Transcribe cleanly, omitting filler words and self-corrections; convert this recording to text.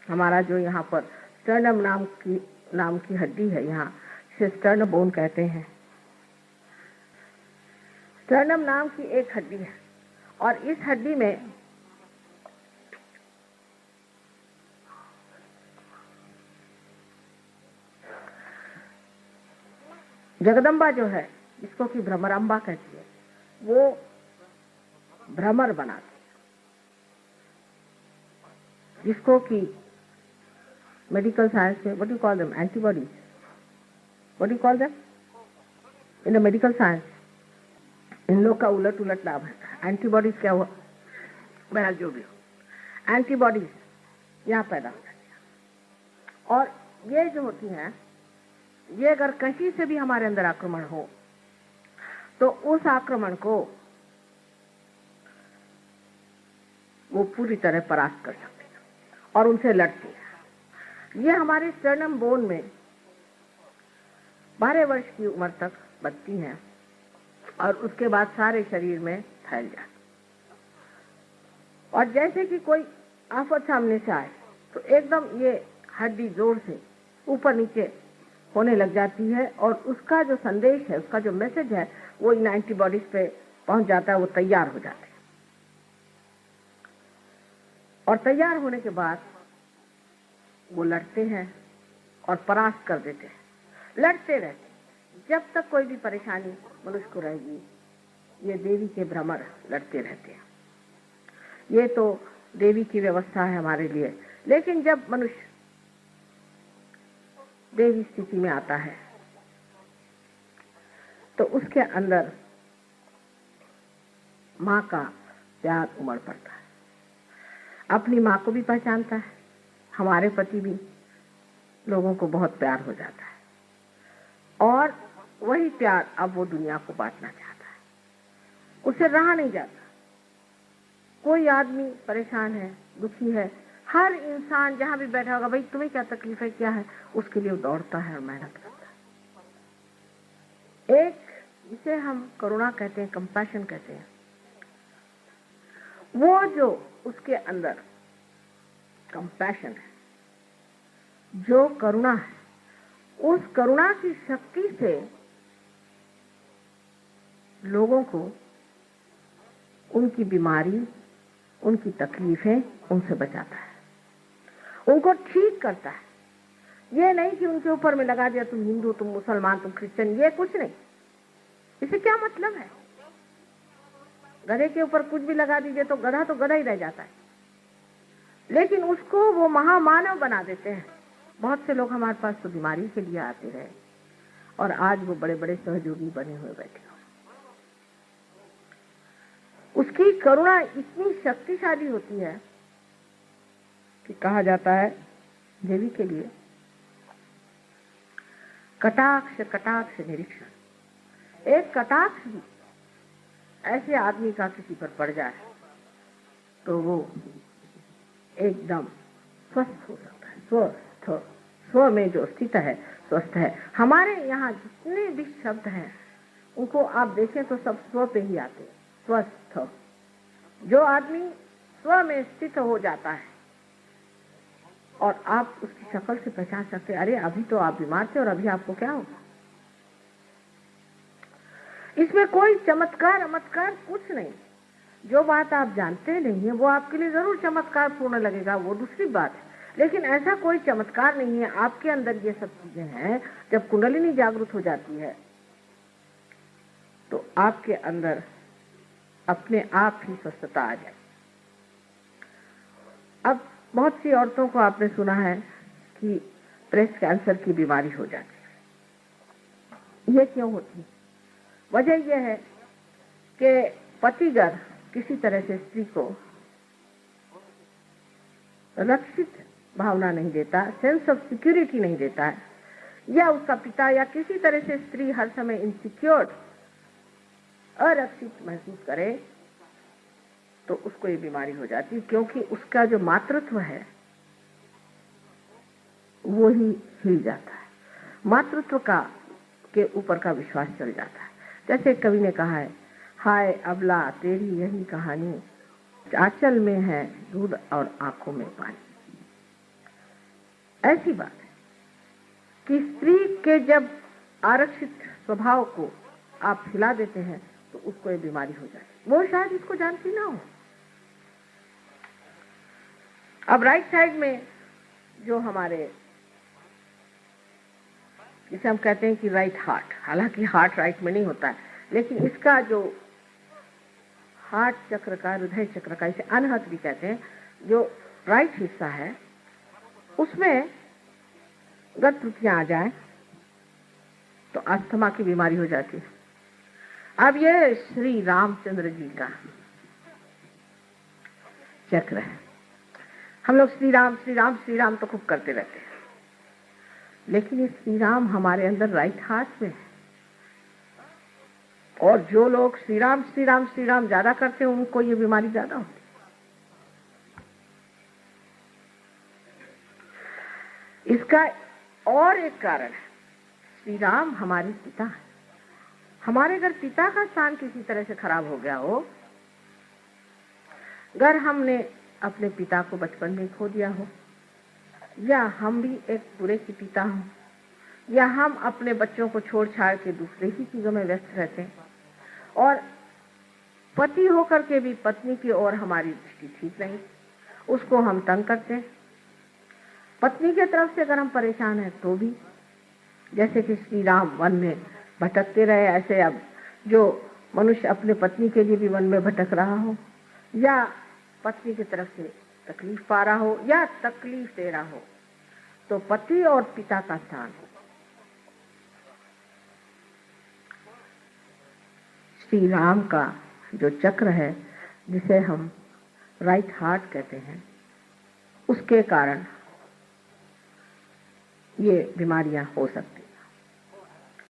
हमारा जो यहाँ पर स्टर्नम नाम की हड्डी है, यहाँ से स्टर्नम बोन कहते हैं। स्टर्नम नाम की एक हड्डी है और इस हड्डी में जगदम्बा जो है, जिसको कि भ्रमरांबा कहती है, वो भ्रमर बनाती है, जिसको कि मेडिकल साइंस में what do call them, antibodies, what do call them in the medical science. इन लोग का उलट उलट नाम है। एंटीबॉडीज क्या हुआ, बहरहाल जो भी हो, एंटीबॉडीज यहाँ पैदा हो जाती है। और ये जो होती हैं, ये अगर कहीं से भी हमारे अंदर आक्रमण हो तो उस आक्रमण को वो पूरी तरह परास्त कर सकते हैं और उनसे लड़ती है। ये हमारे स्टर्नम बोन में 12 वर्ष की उम्र तक बनती हैं और उसके बाद सारे शरीर में फैल जाती। और जैसे कि कोई आफत सामने से आए तो एकदम ये हड्डी जोर से ऊपर नीचे होने लग जाती है और उसका जो संदेश है, उसका जो मैसेज है, वो इन एंटीबॉडीज पे पहुंच जाता है, वो तैयार हो जाते हैं। और तैयार होने के बाद वो लड़ते हैं और परास्त कर देते हैं, लड़ते रहते हैं जब तक कोई भी परेशानी मनुष्य को रहेगी। ये देवी के भ्रमर लड़ते रहते हैं। ये तो देवी की व्यवस्था है हमारे लिए। लेकिन जब मनुष्य देवी स्थिति में आता है तो उसके अंदर माँ का प्यार उमड़ पड़ता है। अपनी माँ को भी पहचानता है, हमारे प्रति भी लोगों को बहुत प्यार हो जाता है और वही प्यार अब वो दुनिया को बांटना चाहता है। उसे रहा नहीं जाता। कोई आदमी परेशान है, दुखी है, हर इंसान जहां भी बैठा होगा, भाई तुम्हें क्या तकलीफ है, क्या है, उसके लिए दौड़ता है और मेहनत करता है। एक जिसे हम करुणा कहते हैं, कंपैशन कहते हैं, वो जो उसके अंदर कंपैशन है, जो करुणा है, उस करुणा की शक्ति से लोगों को उनकी बीमारी, उनकी तकलीफें, उनसे बचाता है, उनको ठीक करता है। ये नहीं कि उनके ऊपर में लगा दिया तुम हिंदू, तुम मुसलमान, तुम क्रिश्चियन, ये कुछ नहीं। इसे क्या मतलब है? गधे के ऊपर कुछ भी लगा दीजिए तो गधा ही रह जाता है, लेकिन उसको वो महामानव बना देते हैं। बहुत से लोग हमारे पास तो बीमारी के लिए आते रहे और आज वो बड़े बड़े सहयोगी बने हुए बैठे हो। उसकी करुणा इतनी शक्तिशाली होती है कि कहा जाता है देवी के लिए कटाक्ष कटाक्ष निरीक्षण। एक कटाक्ष भी ऐसे आदमी का किसी पर पड़ जाए तो वो एकदम स्वस्थ हो सकता है। स्व में जो स्थित है, स्वस्थ है। हमारे यहाँ जितने भी शब्द हैं उनको आप देखें तो सब स्व पे ही आते हैं। स्वस्थ, जो आदमी स्व में स्थित हो जाता है और आप उसकी शक्ल से पहचान सकते, अरे अभी तो आप बीमार थे और अभी आपको क्या होगा। इसमें कोई चमत्कार कुछ नहीं। जो बात आप जानते नहीं है वो आपके लिए जरूर चमत्कार पूर्ण लगेगा, वो दूसरी बात है, लेकिन ऐसा कोई चमत्कार नहीं है। आपके अंदर ये सब चीजें हैं। जब कुंडलिनी जागृत हो जाती है तो आपके अंदर अपने आप ही स्वस्थता आ जाए। अब बहुत सी औरतों को आपने सुना है कि ब्रेस्ट कैंसर की बीमारी हो जाती है। ये क्यों होती है? वजह यह है कि पतिगर किसी तरह से स्त्री को रक्षित भावना नहीं देता, सेंस ऑफ सिक्योरिटी नहीं देता है, या उसका पिता या किसी तरह से स्त्री हर समय इनसिक्योर, अरक्षित महसूस करे तो उसको ये बीमारी हो जाती है, क्योंकि उसका जो मातृत्व है वो ही हिल जाता है। मातृत्व का के ऊपर का विश्वास चल जाता है। जैसे कवि ने कहा है, हाय अबला तेरी यही कहानी, आंचल में है दूध और आंखों में पानी। ऐसी बात है कि स्त्री के जब आरक्षित स्वभाव को आप हिला देते हैं तो उसको ये बीमारी हो जाती है। वो शायद इसको जानती ना हो। अब राइट साइड में जो हमारे, जिसे हम कहते हैं कि राइट हार्ट, हालांकि हार्ट राइट में नहीं होता है, लेकिन इसका जो हार्ट चक्र का, हृदय चक्र का, इसे अनहत भी कहते हैं, जो राइट हिस्सा है उसमें गत त्रुटियां आ जाए तो अस्थमा की बीमारी हो जाती है। अब ये श्री रामचंद्र जी का चक्र है। हम लोग श्री राम श्री राम श्री राम तो खूब करते रहते हैं, लेकिन ये श्री राम हमारे अंदर राइट हार्ट में है। और जो लोग श्री राम श्री राम श्री राम ज्यादा करते हैं उनको ये बीमारी ज्यादा होती है। इसका और एक कारण है, श्री राम हमारे पिता है। हमारे अगर पिता का स्थान किसी तरह से खराब हो गया हो, अगर हमने अपने पिता को बचपन में खो दिया हो, या हम भी एक बुरे के पिता हो, या हम अपने बच्चों को छोड़ छाड़ के दूसरे ही चीजों में व्यस्त रहते हैं, और पति होकर के भी पत्नी की ओर हमारी दृष्टि ठीक नहीं, उसको हम तंग करते हैं। पत्नी की तरफ से अगर हम परेशान हैं तो भी, जैसे कि श्री राम वन में भटकते रहे, ऐसे अब जो मनुष्य अपने पत्नी के लिए भी वन में भटक रहा हो, या पत्नी की तरफ से तकलीफ पा रहा हो, या तकलीफ दे रहा हो, तो पति और पिता का स्थान श्री राम का जो चक्र है, जिसे हम राइट हार्ट कहते हैं, उसके कारण ये बीमारियां हो सकती हैं।